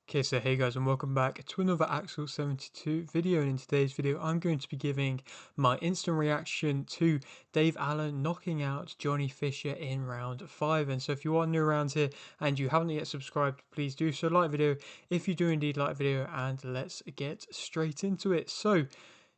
Okay, so hey guys and welcome back to another Axel 72 video, and in today's video I'm going to be giving my instant reaction to Dave Allen knocking out Johnny Fisher in round 5. And so if you are new around here and you haven't yet subscribed, please do so, like video if you do indeed like video, and let's get straight into it. So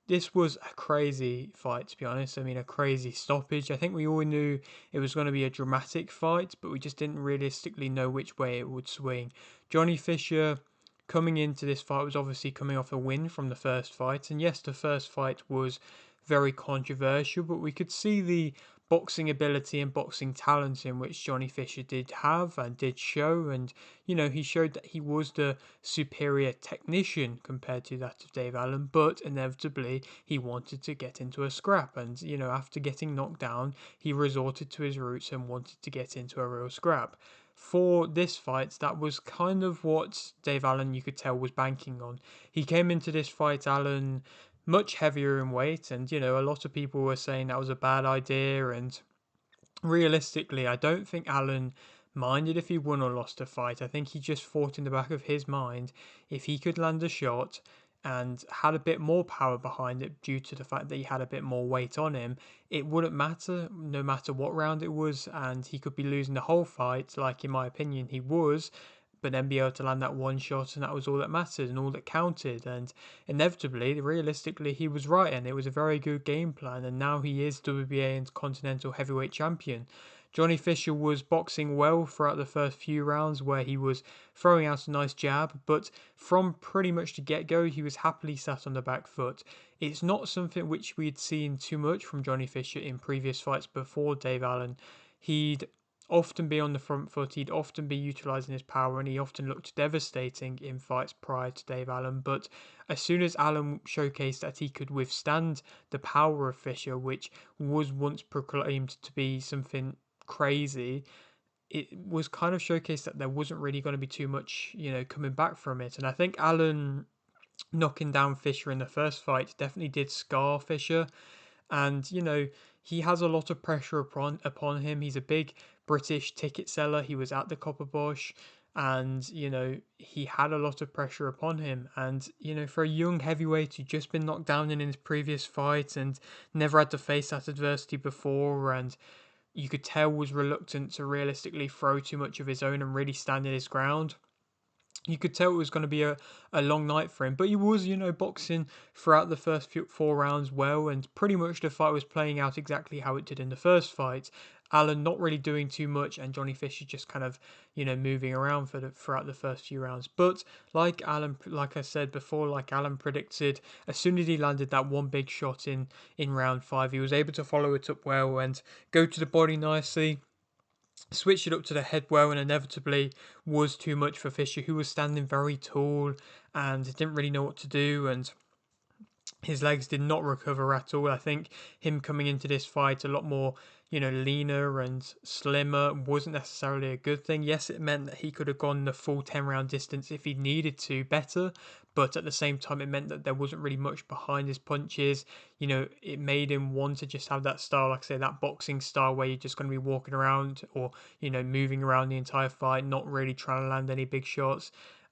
this was a crazy fight, to be honest. I mean, a crazy stoppage. I think we all knew it was going to be a dramatic fight, but we just didn't realistically know which way it would swing. Johnny Fisher coming into this fight was obviously coming off a win from the first fight. And yes, the first fight was very controversial, but we could see the boxing ability and boxing talent in which Johnny Fisher did have and did show. And, he showed that he was the superior technician compared to that of Dave Allen, but inevitably he wanted to get into a scrap. And, after getting knocked down, he resorted to his roots and wanted to get into a real scrap. For this fight, that was kind of what Dave Allen, you could tell, was banking on. He came into this fight, Allen, much heavier in weight, and a lot of people were saying that was a bad idea. And realistically, I don't think Allen minded if he won or lost a fight. I think he just thought in the back of his mind, if he could land a shot and had a bit more power behind it due to the fact that he had a bit more weight on him, it wouldn't matter no matter what round it was, and he could be losing the whole fight, like in my opinion he was, but then be able to land that one shot, and that was all that mattered and all that counted. And inevitably, realistically, he was right, and it was a very good game plan. And now he is WBA and Continental Heavyweight Champion. Johnny Fisher was boxing well throughout the first few rounds, where he was throwing out a nice jab, but from pretty much the get-go, he was happily sat on the back foot. It's not something which we had seen too much from Johnny Fisher in previous fights before Dave Allen. He'd often be on the front foot, he'd often be utilising his power, and he often looked devastating in fights prior to Dave Allen. But as soon as Allen showcased that he could withstand the power of Fisher, which was once proclaimed to be something crazy, it was kind of showcased that there wasn't really going to be too much, coming back from it. And I think Allen knocking down Fisher in the first fight definitely did scar Fisher. And he has a lot of pressure upon him. He's a big British ticket seller. He was at the Copper Bush, and he had a lot of pressure upon him. And for a young heavyweight who'd just been knocked down in his previous fight and never had to face that adversity before, and you could tell was reluctant to realistically throw too much of his own and really stand in his ground. You could tell it was going to be a long night for him, but he was, boxing throughout the first 4 rounds well, and pretty much the fight was playing out exactly how it did in the first fight. Allen not really doing too much, and Johnny Fisher just kind of, moving around throughout the first few rounds. But like I said before, like Allen predicted, as soon as he landed that one big shot in round 5, he was able to follow it up well and go to the body nicely, switched it up to the head well, and inevitably was too much for Fisher, who was standing very tall and didn't really know what to do, and his legs did not recover at all. I think him coming into this fight a lot more, leaner and slimmer wasn't necessarily a good thing. Yes, it meant that he could have gone the full 10-round distance if he needed to better, but at the same time, it meant that there wasn't really much behind his punches. It made him want to just have that style, like I say, that boxing style where you're just going to be walking around or, moving around the entire fight, not really trying to land any big shots.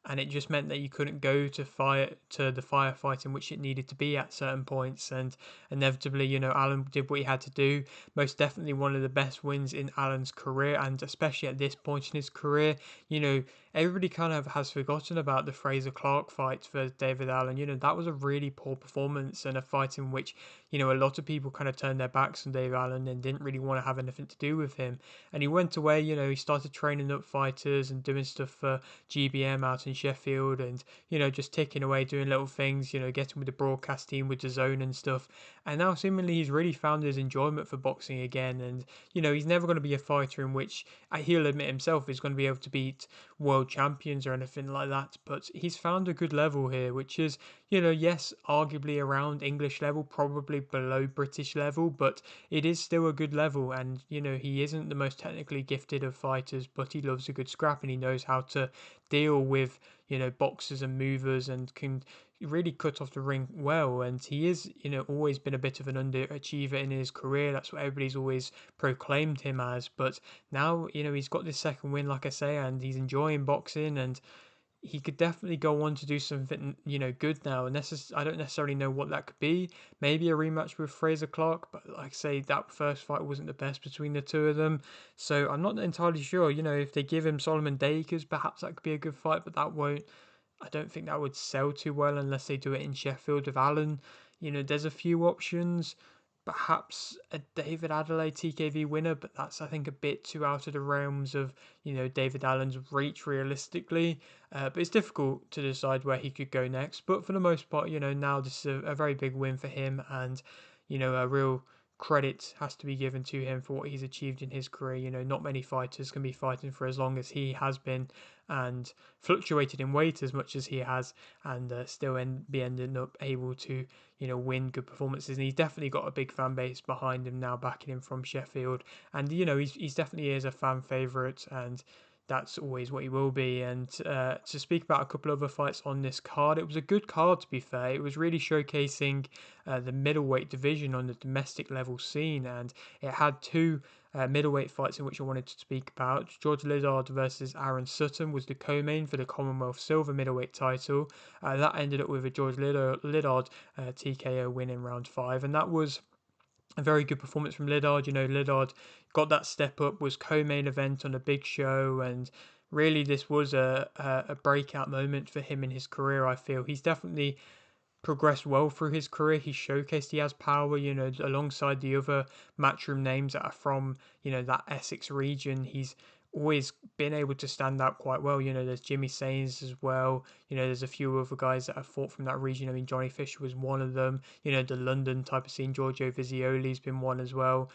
And it just meant that you couldn't go to the firefight in which it needed to be at certain points. And inevitably, Allen did what he had to do. Most definitely one of the best wins in Allen's career, and especially at this point in his career. Everybody kind of has forgotten about the Fraser Clark fight for David Allen. That was a really poor performance, and a fight in which, a lot of people kind of turned their backs on Dave Allen and didn't really want to have anything to do with him. And he went away, he started training up fighters and doing stuff for GBM out in Sheffield, and just ticking away, doing little things, getting with the broadcast team, with the zone and stuff. And now seemingly he's really found his enjoyment for boxing again. And he's never going to be a fighter in which, he'll admit himself, is going to be able to beat world champions or anything like that, but he's found a good level here, which is, yes, arguably around English level, probably below British level, but it is still a good level. And he isn't the most technically gifted of fighters, but he loves a good scrap, and he knows how to deal with boxers and movers, and can really cut off the ring well. And he is always been a bit of an underachiever in his career. That's what everybody's always proclaimed him as. But now he's got this second win, like I say, and he's enjoying boxing. And he could definitely go on to do something, good now. And I don't necessarily know what that could be. Maybe a rematch with Fraser Clark, but like I say, that first fight wasn't the best between the two of them. So I'm not entirely sure. If they give him Solomon Dakers, perhaps that could be a good fight, but that won't. I don't think that would sell too well unless they do it in Sheffield with Allen. There's a few options. Perhaps a David Adelaide TKV winner, but that's, I think, a bit too out of the realms of David Allen's reach realistically. But it's difficult to decide where he could go next. But for the most part, now this is a very big win for him, and a real credit has to be given to him for what he's achieved in his career. Not many fighters can be fighting for as long as he has been and fluctuated in weight as much as he has, and still be ending up able to win good performances. And he's definitely got a big fan base behind him now, backing him from Sheffield. And he's definitely is a fan favourite, and that's always what he will be. And to speak about a couple other fights on this card, it was a good card, to be fair. It was really showcasing the middleweight division on the domestic level scene, and it had two middleweight fights in which I wanted to speak about. George Liddard versus Aaron Sutton was the co-main for the Commonwealth Silver middleweight title. That ended up with a George Liddard TKO win in round 5, and that was a very good performance from Liddard. Liddard got that step up, was co-main event on a big show, and really this was a breakout moment for him in his career. I feel he's definitely progressed well through his career. He showcased he has power, alongside the other matchroom names that are from, that Essex region. He's always been able to stand out quite well. There's Jimmy Sains as well. There's a few other guys that have fought from that region. I mean, Johnny Fisher was one of them. The London type of scene. Giorgio Vizioli's been one as well.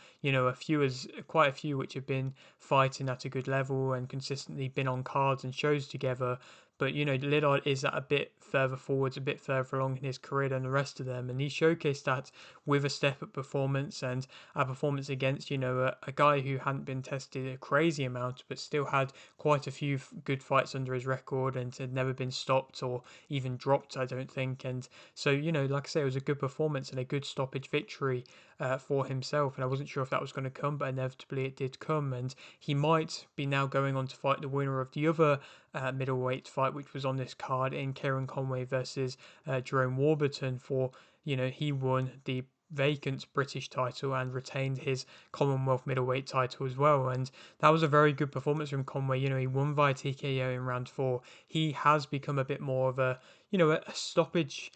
Quite a few which have been fighting at a good level and consistently been on cards and shows together. But Liddard is at a bit further forwards, a bit further along in his career than the rest of them, and he showcased that with a step-up performance and a performance against a guy who hadn't been tested a crazy amount, but still had quite a few good fights under his record and had never been stopped or even dropped, I don't think. And so like I say, it was a good performance and a good stoppage victory for himself. And I wasn't sure if that was going to come, but inevitably it did come, and he might be now going on to fight the winner of the other middleweight fight which was on this card in Kieron Conway versus Gerome Warburton for, he won the vacant British title and retained his Commonwealth middleweight title as well. And that was a very good performance from Conway. He won via TKO in round 4. He has become a bit more of a, a stoppage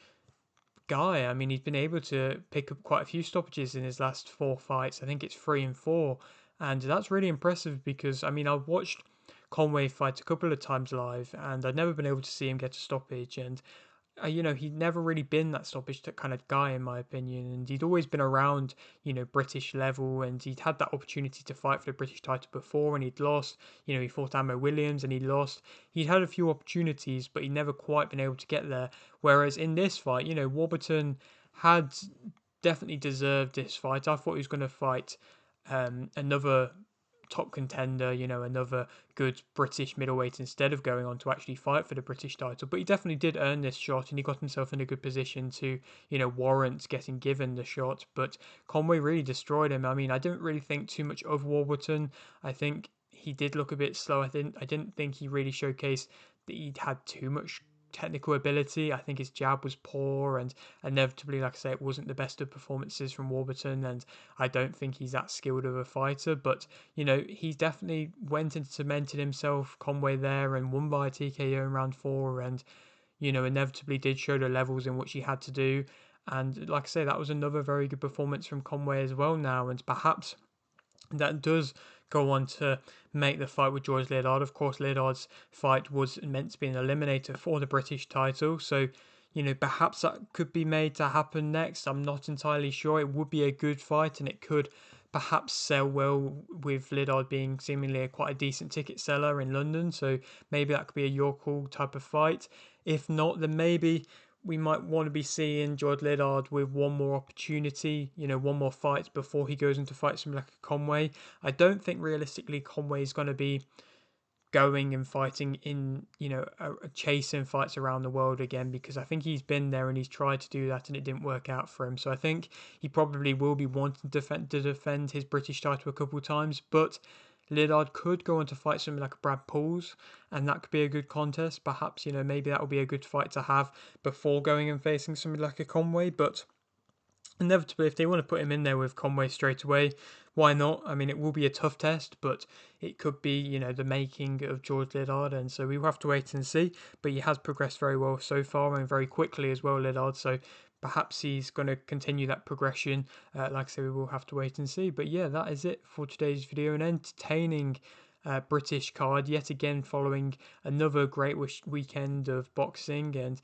guy. I mean, he's been able to pick up quite a few stoppages in his last 4 fights. I think it's 3 and 4. And that's really impressive because, I mean, I've watched Conway fight a couple of times live, and I'd never been able to see him get a stoppage. And he'd never really been that stoppage kind of guy, in my opinion. And he'd always been around, British level, and he'd had that opportunity to fight for the British title before, and he'd lost. He fought Ammo Williams, and he lost. He'd had a few opportunities, but he'd never quite been able to get there. Whereas in this fight, Warburton had definitely deserved this fight. I thought he was going to fight another top contender, another good British middleweight instead of going on to actually fight for the British title. But he definitely did earn this shot, and he got himself in a good position to, warrant getting given the shot. But Conway really destroyed him. I mean, I didn't really think too much of Warburton. I think he did look a bit slow. I didn't think he really showcased that he'd had too much technical ability. I think his jab was poor, and inevitably, like I say, it wasn't the best of performances from Warburton, and I don't think he's that skilled of a fighter. But he definitely went and cemented himself, Conway, there, and won by TKO in round 4, and inevitably did show the levels in which he had to do. And like I say, that was another very good performance from Conway as well now, and perhaps that does go on to make the fight with George Liddard. Of course, Liddard's fight was meant to be an eliminator for the British title, so perhaps that could be made to happen next. I'm not entirely sure. It would be a good fight, and it could perhaps sell well with Liddard being seemingly quite a decent ticket seller in London, so maybe that could be a your call type of fight. If not, then maybe we might want to be seeing George Liddard with one more opportunity, one more fight before he goes into fight something like a Conway. I don't think realistically Conway is going to be going and fighting in, chasing fights around the world again, because I think he's been there and he's tried to do that and it didn't work out for him. So I think he probably will be wanting to defend his British title a couple of times, but Liddard could go on to fight something like a Brad Pauls, and that could be a good contest. Perhaps, maybe that will be a good fight to have before going and facing somebody like a Conway. But inevitably, if they want to put him in there with Conway straight away, why not? I mean, it will be a tough test, but it could be, the making of George Liddard, and so we will have to wait and see. But he has progressed very well so far, and very quickly as well, Liddard. So perhaps he's going to continue that progression. Like I say, we will have to wait and see. But yeah, that is it for today's video. An entertaining British card yet again, following another great weekend of boxing, and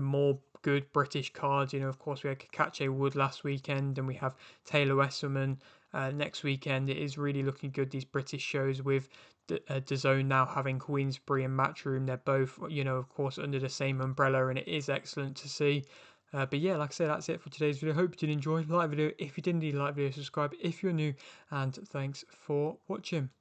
more good British cards. Of course, we had Kakache Wood last weekend, and we have Taylor Wesselman next weekend. It is really looking good, these British shows, with DAZN now having Queensberry and Matchroom. They're both, of course, under the same umbrella, and it is excellent to see. But yeah, like I said, that's it for today's video. Hope you did enjoy. Like the video if you did, indeed like the video, subscribe if you're new, and thanks for watching.